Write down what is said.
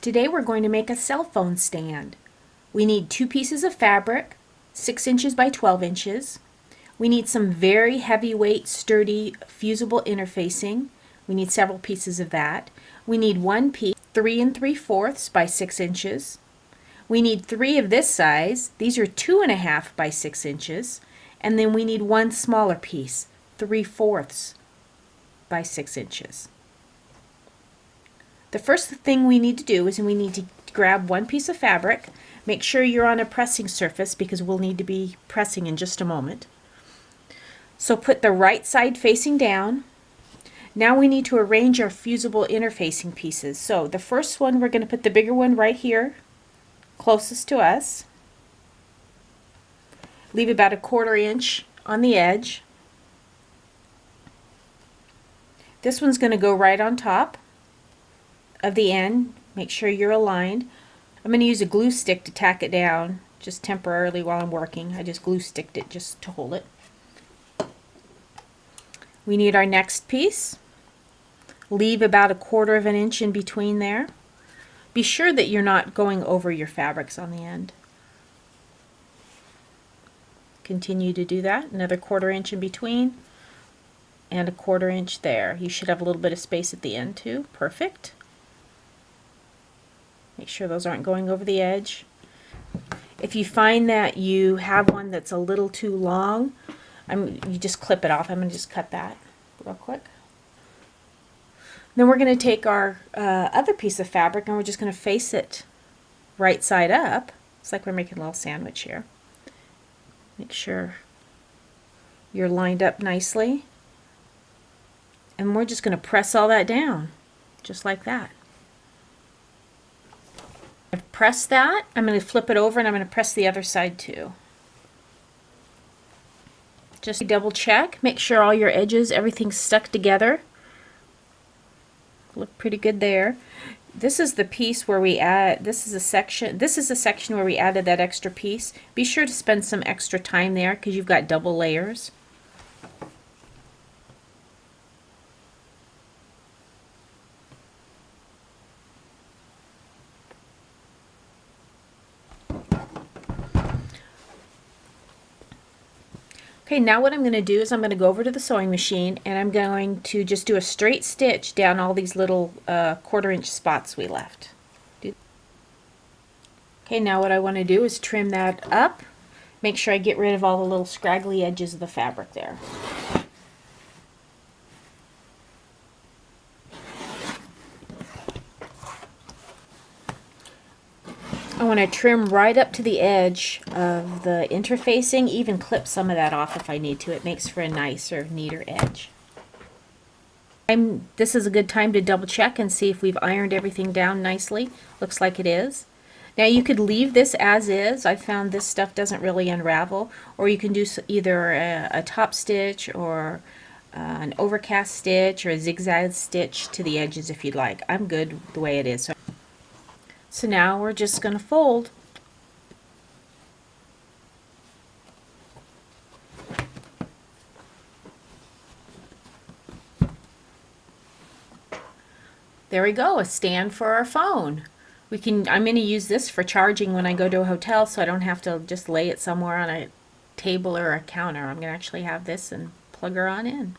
Today we're going to make a cell phone stand. We need 2 pieces of fabric, 6 inches by 12 inches. We need some very heavyweight, sturdy, fusible interfacing. We need several pieces of that. We need 1 piece, 3 3/4 by 6 inches. We need 3 of this size. These are 2.5 by 6 inches. And then we need 1 smaller piece, 3/4 by 6 inches. The first thing we need to do is we need to grab 1 piece of fabric. Make sure you're on a pressing surface because we'll need to be pressing in just a moment. So put the right side facing down. Now we need to arrange our fusible interfacing pieces. So the first one, we're going to put the bigger one right here, closest to us. Leave about a 1/4 inch on the edge. This one's going to go right on top of the end. Make sure you're aligned. I'm going to use a glue stick to tack it down just temporarily while I'm working. I just glue sticked it just to hold it. We need our next piece. Leave about a 1/4 inch in between there. Be sure that you're not going over your fabrics on the end. Continue to do that. Another 1/4 inch in between and a 1/4 inch there. You should have a little bit of space at the end too. Perfect. Make sure those aren't going over the edge. If you find that you have one that's a little too long, you just clip it off. I'm going to just cut that real quick. Then we're going to take our other piece of fabric and we're just going to face it right side up. It's like we're making a little sandwich here. Make sure you're lined up nicely. And we're just going to press all that down, just like that. I've pressed that. I'm going to flip it over and I'm going to press the other side too. Just double check, make sure all your edges, everything's stuck together. Look pretty good there. This is the piece where we add, this is a section where we added that extra piece. Be sure to spend some extra time there because you've got double layers. Okay, now what I'm going to do is I'm going to go over to the sewing machine and I'm going to just do a straight stitch down all these little 1/4 inch spots we left. Okay, now what I want to do is trim that up. Make sure I get rid of all the little scraggly edges of the fabric there. I want to trim right up to the edge of the interfacing, even clip some of that off if I need to. It makes for a nicer, neater edge. This is a good time to double check and see if we've ironed everything down nicely. Looks like it is. Now you could leave this as is. I found this stuff doesn't really unravel. Or you can do either a top stitch or an overcast stitch or a zigzag stitch to the edges if you'd like. I'm good the way it is. So now we're just going to fold. There we go, a stand for our phone. I'm going to use this for charging when I go to a hotel so I don't have to just lay it somewhere on a table or a counter. I'm going to actually have this and plug her on in.